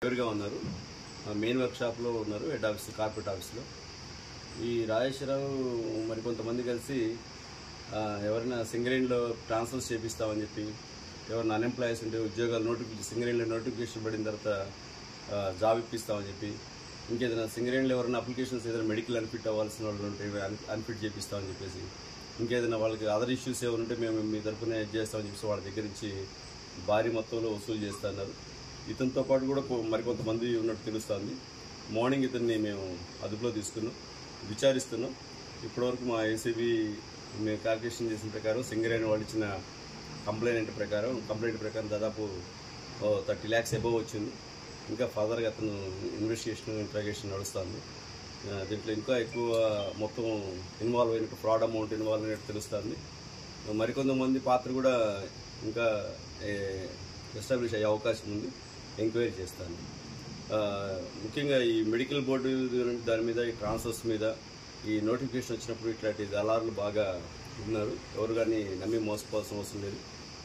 ప్రిపేర్గా ఉన్నారు. మెయిన్ వర్క్షాప్లో ఉన్నారు, head office corporate ఆఫీస్లో. ఈ రాజేశ్వరరావు మరికొంతమంది కలిసి ఎవరైనా సింగరేణిలో ట్రాన్స్ఫర్స్ చేపిస్తామని చెప్పి, ఎవరైనా అన్ఎంప్లాయీస్ ఉంటే ఉద్యోగాలు సింగరేణిలో నోటిఫికేషన్ పడిన తర్వాత జాబ్ ఇప్పిస్తామని చెప్పి, ఇంకేదైనా సింగరేణిలో ఎవరైనా అప్లికేషన్స్ ఏదైనా మెడికల్ అన్ఫిట్ అవ్వాల్సిన వాళ్ళు ఉంటే అన్ఫిట్ చేపిస్తామని చెప్పేసి, ఇంకేదైనా వాళ్ళకి అదర్ ఇష్యూస్ ఏమైనా ఉంటే మేము మీ తరఫున హెల్ప్ చేస్తామని చెప్పేసి వాళ్ళ దగ్గర నుంచి భారీ మొత్తంలో వసూలు చేస్తున్నారు. ఇతనితో పాటు కూడా మరికొంతమంది ఉన్నట్టు తెలుస్తుంది. మార్నింగ్ ఇతన్ని మేము అదుపులో తీసుకున్నాం, విచారిస్తున్నాం. ఇప్పటివరకు మా ఏసీబీ మేము క్యాల్కులేషన్ చేసిన ప్రకారం సింగరేణి వాళ్ళు ఇచ్చిన కంప్లైంట్ ప్రకారం దాదాపు 30 lakhs అబవ్ వచ్చింది. ఇంకా ఫర్దర్గా అతను ఇన్వెస్టిగేషన్ ఇంట్రాగేషన్ నడుస్తుంది. దీంట్లో ఇంకా ఎక్కువ మొత్తం ఇన్వాల్వ్ అయినట్టు, ఫ్రాడ్ అమౌంట్ ఇన్వాల్వ్ అయినట్టు తెలుస్తుంది. మరికొంతమంది పాత్ర కూడా ఇంకా ఎస్టాబ్లిష్ అయ్యే అవకాశం ఉంది. ఎంక్వైరీ చేస్తాను. ముఖ్యంగా ఈ మెడికల్ బోర్డు దాని మీద, ఈ ట్రాన్స్ఫర్స్ మీద, ఈ నోటిఫికేషన్ వచ్చినప్పుడు ఇట్లాంటి దళారులు బాగా ఉన్నారు. ఎవరు కానీ నమ్మి మోసపోవాల్సిన అవసరం లేదు.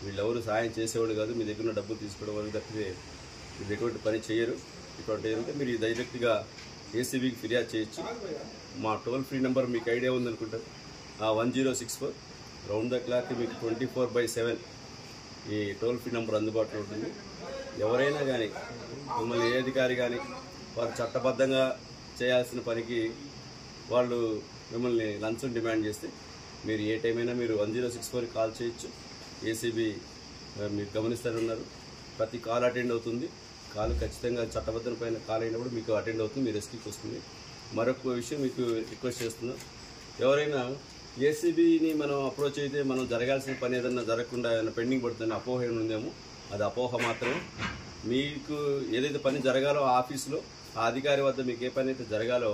వీళ్ళెవరు సహాయం చేసేవాళ్ళు కాదు. మీ దగ్గర ఉన్న డబ్బులు తీసుకోవడం వరకు తప్పితే వీళ్ళు ఎటువంటి పని చేయరు. ఇటువంటి ఏంటంటే మీరు డైరెక్ట్గా ఏసీబీకి ఫిర్యాదు చేయొచ్చు. మా టోల్ ఫ్రీ నెంబర్ మీకు ఐడియా ఉందనుకుంటారు, 1064. రౌండ్ ద క్లాక్ మీకు 24/7 ఈ టోల్ ఫ్రీ నెంబర్ అందుబాటులో ఉంటుంది. ఎవరైనా కానీ, మిమ్మల్ని ఏ అధికారి కానీ వారు చట్టబద్ధంగా చేయాల్సిన పనికి వాళ్ళు మిమ్మల్ని లంచం డిమాండ్ చేస్తే మీరు ఏ టైం అయినా మీరు 1064కి కాల్ చేయొచ్చు. ఏసీబీ మీరు గమనిస్తారున్నారు, ప్రతి కాల్ అటెండ్ అవుతుంది. కాల్ ఖచ్చితంగా చట్టబద్ధం పైన కాల్ అయినప్పుడు మీకు అటెండ్ అవుతుంది, మీ రెస్క్కి వస్తుంది. మరొక విషయం మీకు రిక్వెస్ట్ చేస్తున్నాం, ఎవరైనా ఏసీబీని మనం అప్రోచ్ అయితే మనం జరగాల్సిన పని ఏదన్నా జరగకుండా ఏదైనా పెండింగ్ పడుతుందని అపోహ ఉందేమో, అది అపోహ మాత్రమే. మీకు ఏదైతే పని జరగాలో ఆఫీసులో, ఆ అధికారి వద్ద మీకు ఏ పని అయితే జరగాలో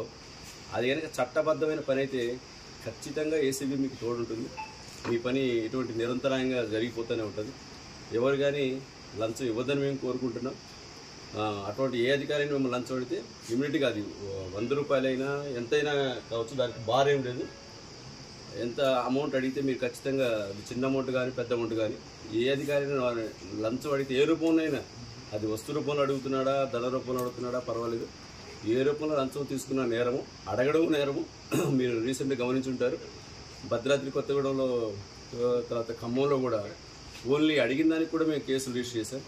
అది కనుక చట్టబద్ధమైన పని అయితే ఖచ్చితంగా ఏసీబీ మీకు తోడుంటుంది. మీ పని ఎటువంటి నిరంతరంగా జరిగిపోతూనే ఉంటుంది. ఎవరు కానీ లంచం ఇవ్వద్దని మేము కోరుకుంటున్నాం. అటువంటి ఏ అధికారిని మేము లంచం అడిగితే ఇమీడియట్గా అది 100 రూపాయలైనా ఎంతైనా కావచ్చు, దానికి బార్ ఏం లేదు. ఎంత అమౌంట్ అడిగితే మీరు ఖచ్చితంగా చిన్న అమౌంట్ కానీ పెద్ద అమౌంట్ కానీ ఏ అధికారిని లంచం అడిగితే ఏ రూపంలోనైనా, అది వస్తు రూపంలో అడుగుతున్నాడా, ధన రూపంలో అడుగుతున్నాడా పర్వాలేదు, ఏ రూపంలో లంచం తీసుకున్న నేరము, అడగడం నేరము. మీరు రీసెంట్గా గమనించుంటారు, భద్రాద్రి కొత్తగూడెంలో, తర్వాత ఖమ్మంలో కూడా ఓన్లీ అడిగిన దానికి కూడా మేము కేసులు రిజిస్టర్ చేశాం.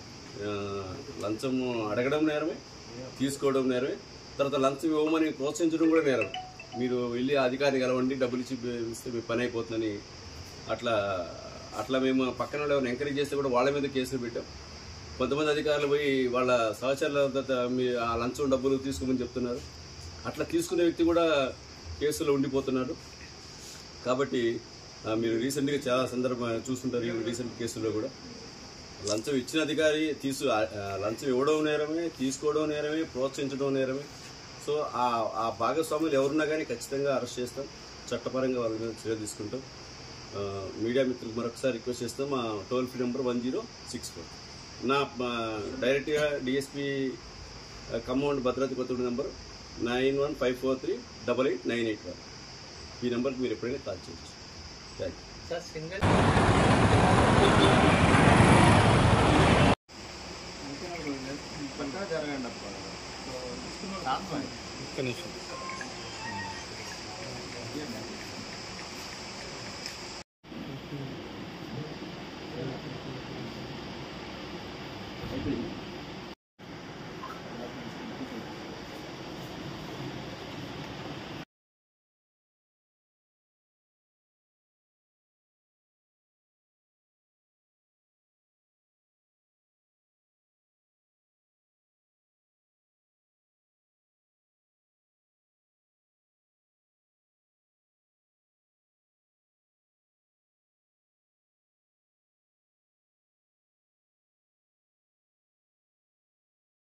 లంచం అడగడం నేరమే, తీసుకోవడం నేరమే, తర్వాత లంచం ఇవ్వమని ప్రోత్సహించడం కూడా నేరం. మీరు వెళ్ళి అధికారిని కలవండి, డబ్బులు ఇస్తే మీ పని అయిపోతుందని అట్లా మేము పక్కన వాళ్ళు ఎవరిని ఎంకరేజ్ చేస్తే కూడా వాళ్ళ మీద కేసులు పెట్టాం. కొంతమంది అధికారులు పోయి వాళ్ళ సహచరుల మీ ఆ లంచం డబ్బులు తీసుకోమని చెప్తున్నారు. అట్లా తీసుకునే వ్యక్తి కూడా కేసులో ఉండిపోతున్నారు. కాబట్టి మీరు రీసెంట్గా చాలా సందర్భం చూస్తుంటారు. ఈ రీసెంట్ కేసుల్లో కూడా లంచం ఇచ్చిన అధికారి లంచం ఇవ్వడం నేరమే, తీసుకోవడం నేరమే, ప్రోత్సహించడం నేరమే. సో ఆ భాగస్వాములు ఎవరున్నా కానీ ఖచ్చితంగా అరెస్ట్ చేస్తాం, చట్టపరంగా వాళ్ళ మీద చర్య తీసుకుంటాం. మీడియా మిత్రులకు మరొకసారి రిక్వెస్ట్ చేస్తాం, మా టోల్ ఫ్రీ నెంబర్ 1064. నా డైరెక్ట్గా డిఎస్పీ ఖమ్మం భద్రాద్రి కొత్తగూడెం నెంబర్ 9154388981. ఈ నెంబర్కి మీరు ఎప్పుడైనా కాల్ చేయొచ్చు. Thank you.